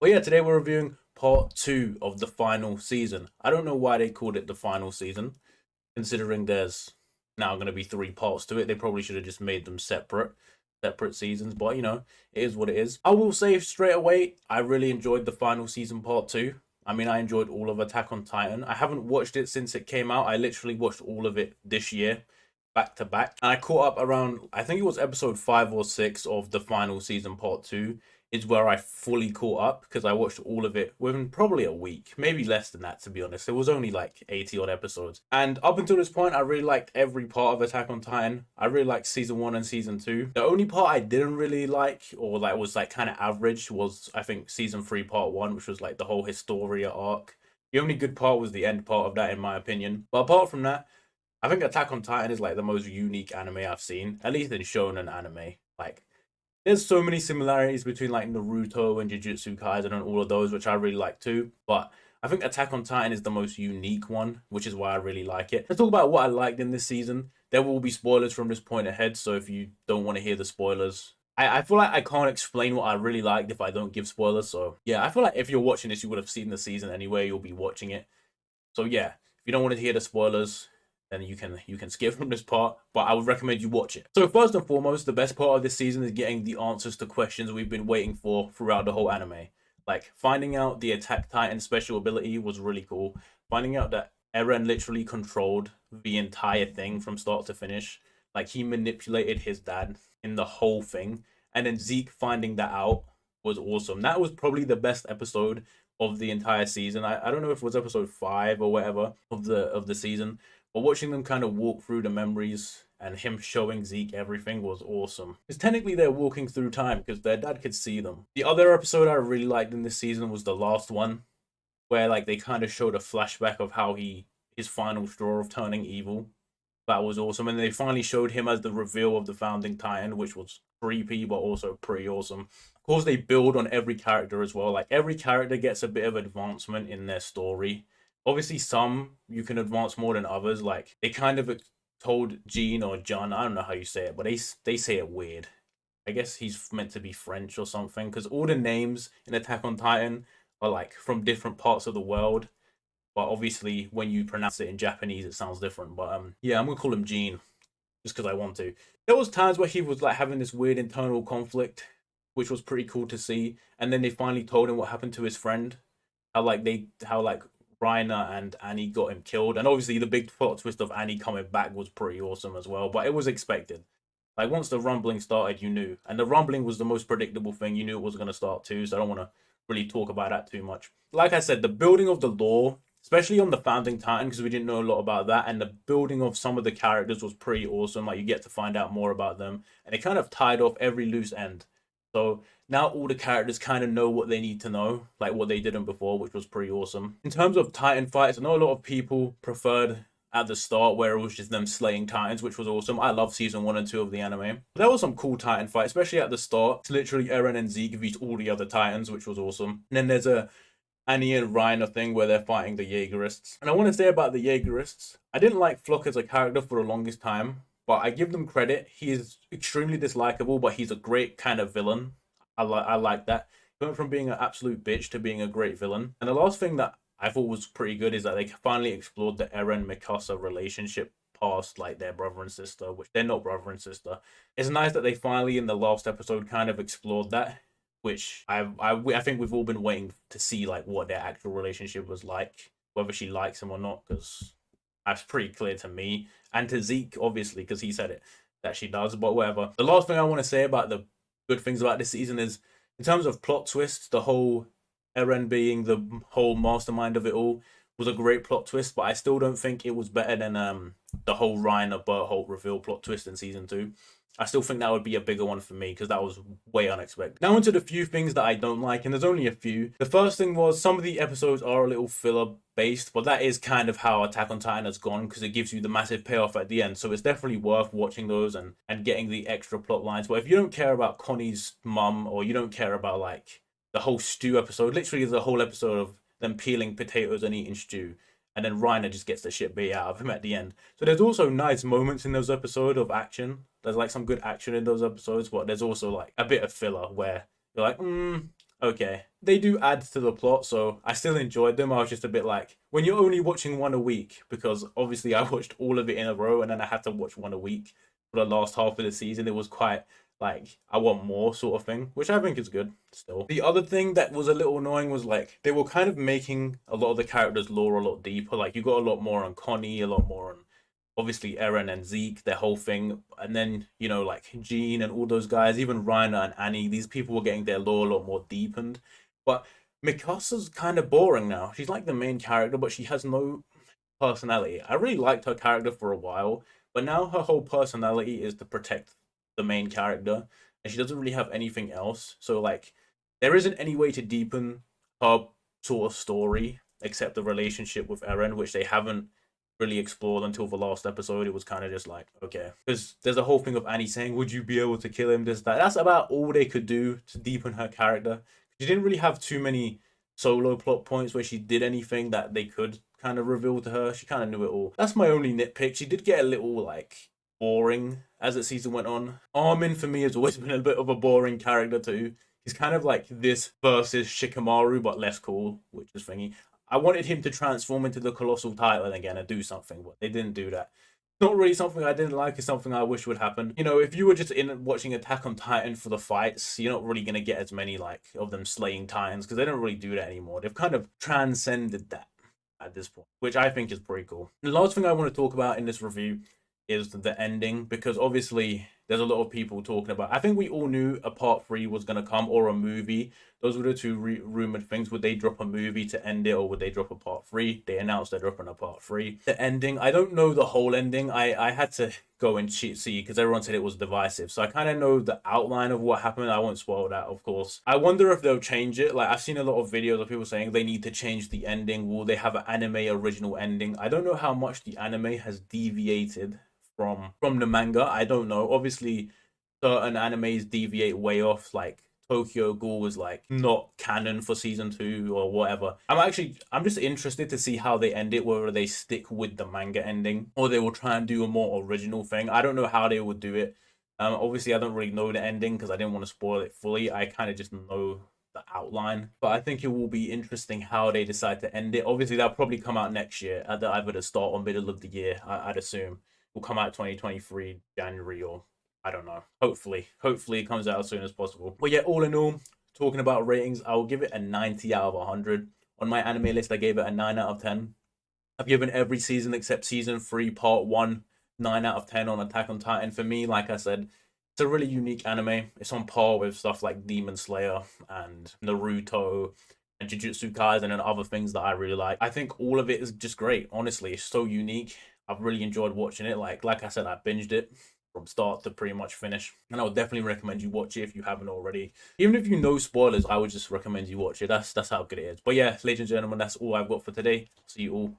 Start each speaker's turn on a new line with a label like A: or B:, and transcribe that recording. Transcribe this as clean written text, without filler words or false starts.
A: Well, yeah, today we're reviewing part 2 of the final season. I don't know why they called it the final season, considering there's now going to be 3 parts to it. They probably should have just made them separate seasons, but it is what it is. I will say straight away, I really enjoyed the final season part 2. I mean, I enjoyed all of Attack on Titan. I haven't watched it since it came out. I literally watched all of it this year, back to back. And I caught up around, I think it was episode 5 or 6 of the final season part 2 is where I fully caught up because I watched all of it within probably a week, maybe less than that, to be honest. It was only like 80 odd episodes. And up until this point, I really liked every part of Attack on Titan. I really liked season 1 and season 2. The only part I didn't really like, or like was like kind of average, was I think season 3 part 1, which was like the whole Historia arc. The only good part was the end part of that, in my opinion. But apart from that, I think Attack on Titan is like the most unique anime I've seen, at least in shonen anime. Like, there's so many similarities between like Naruto and Jujutsu Kaisen and all of those, which I really like too. But I think Attack on Titan is the most unique one, which is why I really like it. Let's talk about what I liked in this season. There will be spoilers from this point ahead, so if you don't want to hear the spoilers, I feel like I can't explain what I really liked if I don't give spoilers. So yeah, I feel like if you're watching this, you would have seen the season anyway. You'll be watching it. So yeah, if you don't want to hear the spoilers, then you can skip from this part, but I would recommend you watch it. So first and foremost, the best part of this season is getting the answers to questions we've been waiting for throughout the whole anime. Like, finding out the Attack Titan special ability was really cool. Finding out that Eren literally controlled the entire thing from start to finish. Like, he manipulated his dad in the whole thing. And then Zeke finding that out was awesome. That was probably the best episode of the entire season. I don't know if it was episode 5 or whatever of the season, but watching them kind of walk through the memories and him showing Zeke everything was awesome. Because technically they're walking through time because their dad could see them. The other episode I really liked in this season was the last one, where like they kind of showed a flashback of how his final straw of turning evil. That was awesome. And they finally showed him as the reveal of the founding Titan, which was creepy but also pretty awesome. Of course, they build on every character as well. Like, every character gets a bit of advancement in their story. Obviously, some you can advance more than others. Like, they kind of told Jean or John, I don't know how you say it, but they say it weird. I guess he's meant to be French or something, because all the names in Attack on Titan are like from different parts of the world. But obviously, when you pronounce it in Japanese, it sounds different. But yeah, I'm gonna call him Jean just because I want to. There was times where he was like having this weird internal conflict, which was pretty cool to see. And then they finally told him what happened to his friend, how Reiner and Annie got him killed. And obviously the big plot twist of Annie coming back was pretty awesome as well. But it was expected. Like, once the rumbling started, you knew. And the rumbling was the most predictable thing. You knew it was going to start too. So I don't want to really talk about that too much. Like I said, the building of the lore, especially on the founding Titan, because we didn't know a lot about that, and the building of some of the characters was pretty awesome. Like, you get to find out more about them, and it kind of tied off every loose end. So now all the characters kind of know what they need to know, like what they didn't before, which was pretty awesome. In terms of Titan fights, I know a lot of people preferred at the start where it was just them slaying Titans, which was awesome. I love season 1 and 2 of the anime. There was some cool Titan fights, especially at the start. It's literally Eren and Zeke beat all the other Titans, which was awesome. And then there's a Annie and Reiner thing where they're fighting the Jaegerists. And I want to say about the Jaegerists, I didn't like Flock as a character for the longest time, but I give them credit. He is extremely dislikable, but he's a great kind of villain. I like that. He went from being an absolute bitch to being a great villain. And the last thing that I thought was pretty good is that they finally explored the Eren Mikasa relationship past like their brother and sister, which they're not brother and sister. It's nice that they finally in the last episode kind of explored that, which I think we've all been waiting to see, like what their actual relationship was like, whether she likes him or not, because that's pretty clear to me and to Zeke, obviously, because he said it that she does. But whatever. The last thing I want to say about the good things about this season is, in terms of plot twists, the whole Eren being the whole mastermind of it all was a great plot twist, but I still don't think it was better than the whole Reiner Bertholdt reveal plot twist in season 2. I still think that would be a bigger one for me because that was way unexpected. Now into the few things that I don't like, and there's only a few. The first thing was some of the episodes are a little filler based, but that is kind of how Attack on Titan has gone because it gives you the massive payoff at the end. So it's definitely worth watching those and getting the extra plot lines. But if you don't care about Connie's mum, or you don't care about like the whole stew episode, literally the whole episode of them peeling potatoes and eating stew, and then Reiner just gets the shit beat out of him at the end. So there's also nice moments in those episodes of action. There's like some good action in those episodes, but there's also like a bit of filler where you're like, okay, they do add to the plot, so I still enjoyed them. I was just a bit like, when you're only watching one a week, because obviously I watched all of it in a row and then I had to watch one a week for the last half of the season. It was quite like, I want more sort of thing, which I think is good still. The other thing that was a little annoying was like, they were kind of making a lot of the characters' lore a lot deeper. Like, you got a lot more on Connie, a lot more on obviously Eren and Zeke, their whole thing, and then like Jean and all those guys, even Reiner and Annie. These people were getting their lore a lot more deepened, but Mikasa's kind of boring now. She's like the main character, but she has no personality. I really liked her character for a while, but now her whole personality is to protect the main character, and she doesn't really have anything else. So like, there isn't any way to deepen her sort of story except the relationship with Eren, which they haven't really explored until the last episode. It was kind of just like, okay, because there's a whole thing of Annie saying, "Would you be able to kill him?" This, that. That's about all they could do to deepen her character. She didn't really have too many solo plot points where she did anything that they could kind of reveal to her. She kind of knew it all. That's my only nitpick. She did get a little like boring as the season went on. Armin for me has always been a bit of a boring character too. He's kind of like this versus Shikamaru, but less cool, which is thingy. I wanted him to transform into the Colossal Titan again and do something, but they didn't do that. Not really something I didn't like, it's something I wish would happen. If you were just in watching Attack on Titan for the fights, you're not really going to get as many like of them slaying Titans because they don't really do that anymore. They've kind of transcended that at this point, which I think is pretty cool. The last thing I want to talk about in this review is the ending, because obviously there's a lot of people talking about. I think we all knew a part 3 was going to come, or a movie. Those were the two rumored things. Would they drop a movie to end it, or would they drop a part 3? They announced they're dropping a part 3. The ending, I don't know the whole ending. I had to go and see because everyone said it was divisive. So I kind of know the outline of what happened. I won't spoil that, of course. I wonder if they'll change it. Like, I've seen a lot of videos of people saying they need to change the ending. Will they have an anime original ending? I don't know how much the anime has deviated from the manga. I don't know. Obviously, certain animes deviate way off. Like Tokyo Ghoul was like not canon for season 2 or whatever. I'm just interested to see how they end it, whether they stick with the manga ending or they will try and do a more original thing. I don't know how they would do it. Obviously, I don't really know the ending because I didn't want to spoil it fully. I kind of just know the outline, but I think it will be interesting how they decide to end it. Obviously, that'll probably come out next year, at either the start or middle of the year. I'd assume will come out 2023 January, or I don't know. Hopefully it comes out as soon as possible. But yeah, all in all, talking about ratings, I will give it a 90 out of 100. On my anime list, I gave it a 9 out of 10. I've given every season except season 3 part 1 9 out of 10 on Attack on Titan. For me, like I said, it's a really unique anime. It's on par with stuff like Demon Slayer and Naruto and Jujutsu Kaisen and other things that I really like. I think all of it is just great. Honestly, it's so unique. I've really enjoyed watching it. Like I said, I binged it from start to pretty much finish, and I would definitely recommend you watch it if you haven't already. Even if you know spoilers, I would just recommend you watch it. That's how good it is. But yeah, ladies and gentlemen, that's all I've got for today. See you all